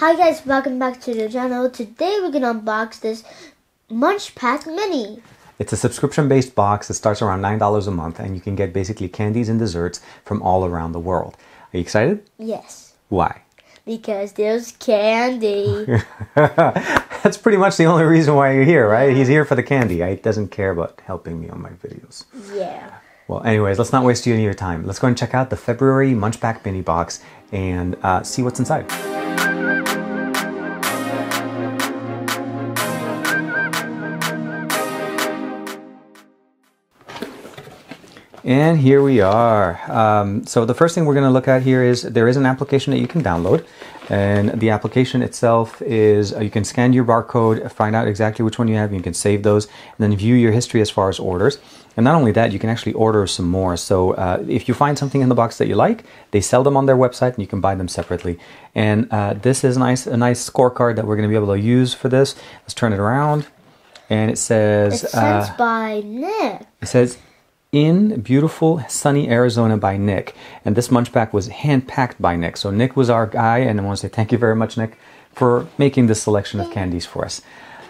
Hi guys, welcome back to the channel. Today we're gonna unbox this MunchPak Mini. It's a subscription-based box that starts around $9 a month, and you can get basically candies and desserts from all around the world. Are you excited? Yes. Why? Because there's candy. That's pretty much the only reason why you're here, right? He's here for the candy. He doesn't care about helping me on my videos. Yeah. Well, anyways, let's not waste any of your time. Let's go and check out the February MunchPak Mini box and see what's inside. And here we are. So the first thing we're going to look at here is there is an application that you can download, and the application itself is you can scan your barcode, find out exactly which one you have, you can save those, and then view your history as far as orders. And not only that, you can actually order some more. So if you find something in the box that you like, they sell them on their website and you can buy them separately. And this is a nice scorecard that we're going to be able to use for this. Let's turn it around, and it says it's sent by Nick. It says in beautiful sunny Arizona by Nick, and this MunchPak was hand-packed by Nick. So Nick was our guy, and I want to say thank you very much, Nick, for making this selection of candies for us.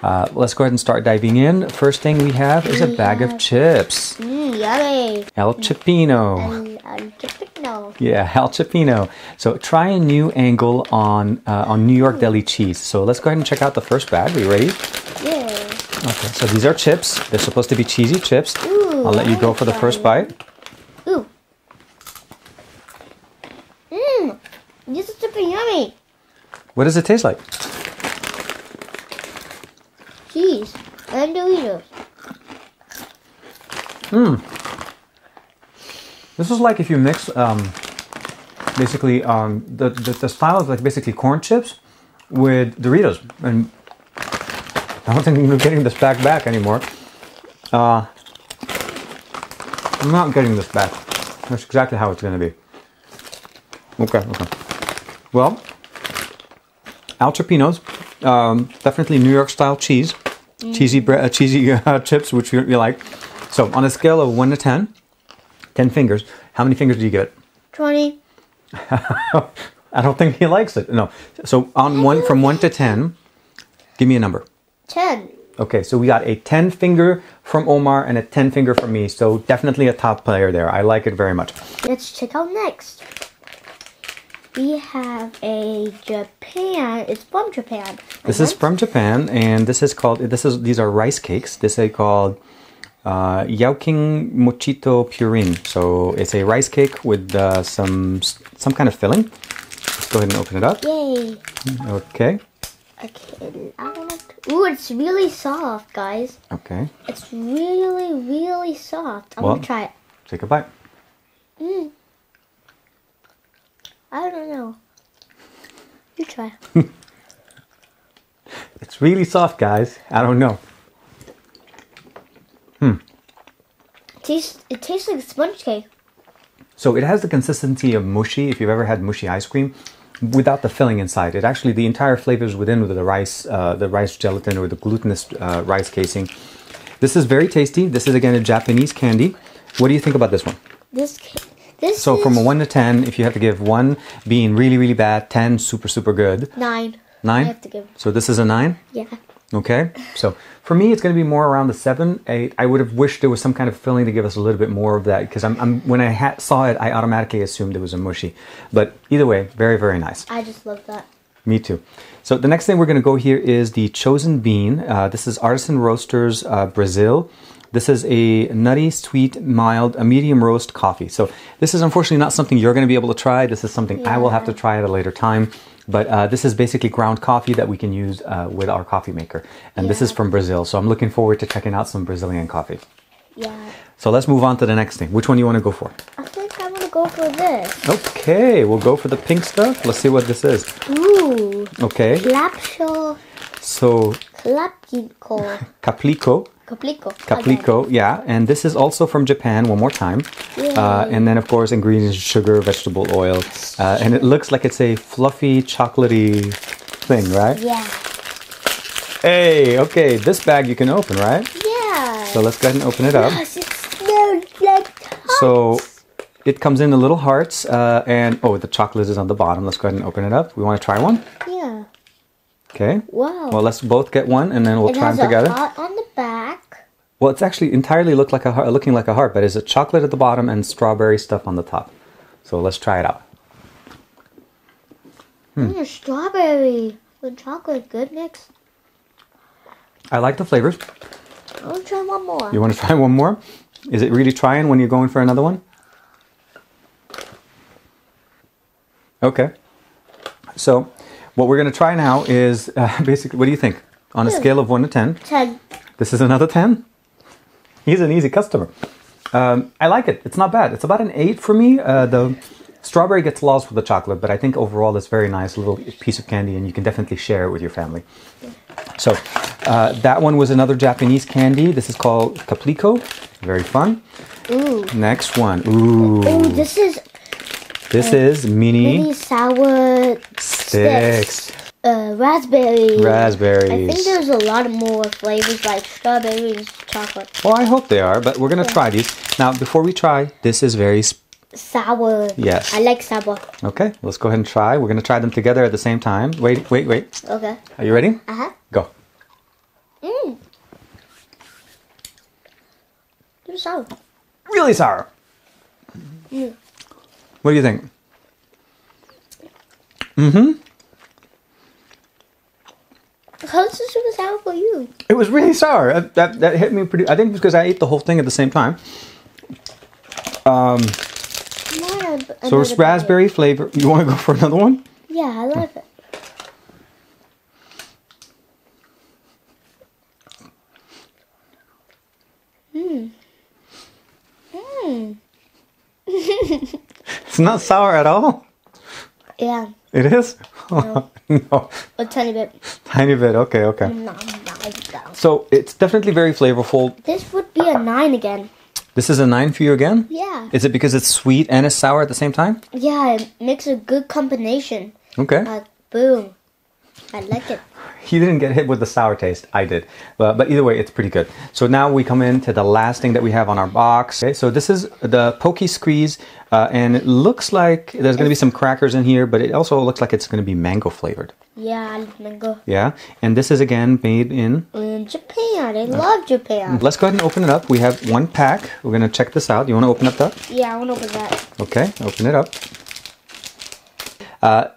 Let's go ahead and start diving in. First thing we have is a bag of chips. Yummy. El Chipino. El Chipino. Yeah, El Chipino. So try a new angle on New York deli cheese. So let's go ahead and check out the first bag. Are you ready? Yeah. Okay, so these are chips. They're supposed to be cheesy chips. Ooh, I'll let you go for the first bite. Ooh. This is super yummy. What does it taste like? Cheese and Doritos. This is like if you mix basically the style of like basically corn chips with Doritos, and I don't think I'm getting this back anymore. I'm not getting this back. That's exactly how it's going to be. Okay. Well, Al Chipino's, definitely New York style cheese, cheesy chips, which you like. So on a scale of 1 to 10 fingers, how many fingers do you give it? 20. I don't think he likes it. No. So on from 1 to 10, give me a number. 10. Okay, so we got a 10 finger from Omar and a 10 finger from me. So definitely a top player there. I like it very much. Let's check out next. We have a Japan. It's from Japan. This is from Japan, and these are rice cakes. This is called Yaoking Mochito Purin. So it's a rice cake with some kind of filling. Let's go ahead and open it up. Yay. Okay. Okay. Ooh, it's really soft, guys. Okay. It's really, really soft. I'm gonna try it. Take a bite. I don't know. You try. It's really soft, guys. I don't know. It tastes like sponge cake. So it has the consistency of mushi, if you've ever had mushi ice cream, without the filling inside. It actually, the entire flavor is within the rice gelatin or the glutinous rice casing. This is very tasty. This is, again, a Japanese candy. What do you think about this one? So from a 1 to 10, if you have to give 1 being really, really bad, 10 super, super good. 9. 9? I have to give. So this is a 9? Yeah. Okay. So for me, it's going to be more around the 7, 8. I would have wished there was some kind of filling to give us a little bit more of that, because when I saw it, I automatically assumed it was a mushi. But either way, very, very nice. I just love that. Me too. So the next thing we're going to go here is the Chosen Bean. This is Artisan Roasters Brazil. This is a nutty, sweet, mild, a medium roast coffee. So this is unfortunately not something you're going to be able to try. This is something I will have to try at a later time. But this is basically ground coffee that we can use with our coffee maker. And this is from Brazil. So I'm looking forward to checking out some Brazilian coffee. Yeah. So let's move on to the next thing. Which one do you want to go for? I think I'm going to go for this. Okay, we'll go for the pink stuff. Let's see what this is. Ooh. Okay. So Caplico, yeah, and this is also from Japan, one more time. And then, of course, ingredients, sugar, vegetable oil, and it looks like it's a fluffy, chocolatey thing, right? Yeah. Hey, okay, this bag you can open, right? Yeah. So let's go ahead and open it up. Yes, it smells like hearts. So it comes in the little hearts, and oh, the chocolate is on the bottom. Let's go ahead and open it up. We want to try one? Yeah. Okay. Wow. Well, let's both get one, and then we'll try them together. It has a heart on the back. Well, it's actually entirely looking like a heart, but it's a chocolate at the bottom and strawberry stuff on the top. So let's try it out. Strawberry with chocolate, good mix. I like the flavors. I want to try one more. You want to try one more? Is it really trying when you're going for another one? Okay. So what we're going to try now is basically, what do you think? On a scale of 1 to 10. 10. This is another 10? He's an easy customer. I like it. It's not bad. It's about an 8 for me. The strawberry gets lost with the chocolate, but I think overall it's very nice. A little piece of candy, and you can definitely share it with your family. So that one was another Japanese candy. This is called Caplico. Very fun. Ooh. Next one. Ooh. Ooh, this is mini sour sticks. Raspberries. Raspberries. I think there's a lot more flavors like strawberries, chocolate. Well, I hope they are, but we're going to try these. Now, before we try, this is very sour. Yes. I like sour. Okay, let's go ahead and try. We're going to try them together at the same time. Wait. Okay. Are you ready? Uh-huh. Go. They're sour. Really sour. Mm. What do you think? Mm-hmm. How's this super sour for you? It was really sour. That hit me pretty. I think because I ate the whole thing at the same time. So it's raspberry flavor. You want to go for another one? Yeah, I love it. It's not sour at all. Yeah. It is? No. No. A tiny bit. Tiny bit. Okay. No. So it's definitely very flavorful. This would be a 9 again. This is a 9 for you again? Yeah. Is it because it's sweet and it's sour at the same time? Yeah, it makes a good combination. Okay. Boom. I like it. He didn't get hit with the sour taste. I did. But either way, it's pretty good. So now we come into the last thing that we have on our box. Okay, so this is the Pokey Squeeze. And it looks like there's going to be some crackers in here, but it also looks like it's going to be mango flavored. Yeah, I love mango. Yeah. And this is, again, made in Japan. I love Japan. Let's go ahead and open it up. We have one pack. We're going to check this out. You want to open up that? Yeah, I want to open that. Okay, open it up.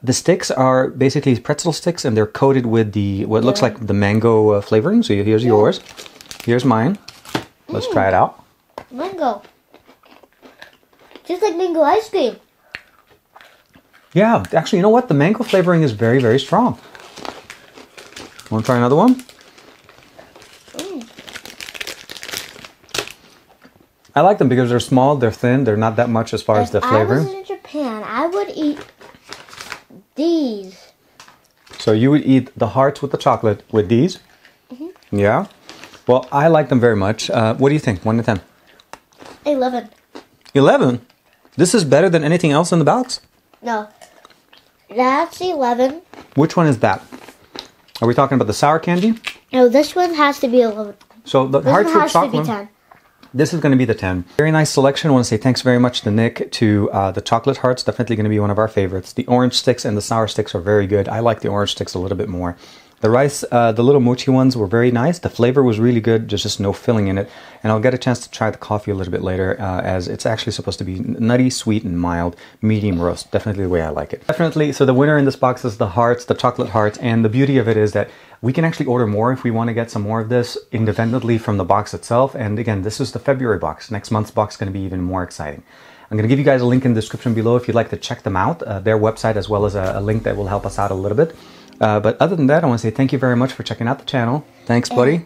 The sticks are basically pretzel sticks, and they're coated with what looks like the mango flavoring. So here's yours. Here's mine. Let's try it out. Mango. Just like mango ice cream. Yeah, actually, you know what? The mango flavoring is very, very strong. Want to try another one? I like them because they're small, they're thin, they're not that much as far as the flavor. If I was in Japan, I would eat these. So you would eat the hearts with the chocolate with these? Mm-hmm. Yeah? Well, I like them very much. What do you think? 1 to 10? 11. 11? This is better than anything else in the box? No. That's 11. Which one is that? Are we talking about the sour candy? No, this one has to be 11. So the This hearts one with has chocolate. to be 10. This is going to be the 10. Very nice selection. I want to say thanks very much to Nick, to the chocolate hearts. Definitely going to be one of our favorites. The orange sticks and the sour sticks are very good. I like the orange sticks a little bit more. The rice, the little mochi ones were very nice. The flavor was really good. There's just no filling in it. And I'll get a chance to try the coffee a little bit later, as it's actually supposed to be nutty, sweet, and mild, medium roast. Definitely the way I like it. Definitely. So the winner in this box is the hearts, the chocolate hearts. And the beauty of it is that we can actually order more if we want to get some more of this independently from the box itself. And again, this is the February box. Next month's box is going to be even more exciting. I'm going to give you guys a link in the description below if you'd like to check them out, their website, as well as a link that will help us out a little bit. But other than that, I want to say thank you very much for checking out the channel. Thanks, buddy.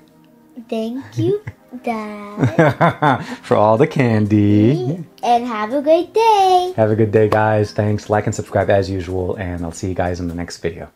Thank you, Dad. For all the candy. And have a great day. Have a good day, guys. Thanks. Like and subscribe as usual, and I'll see you guys in the next video.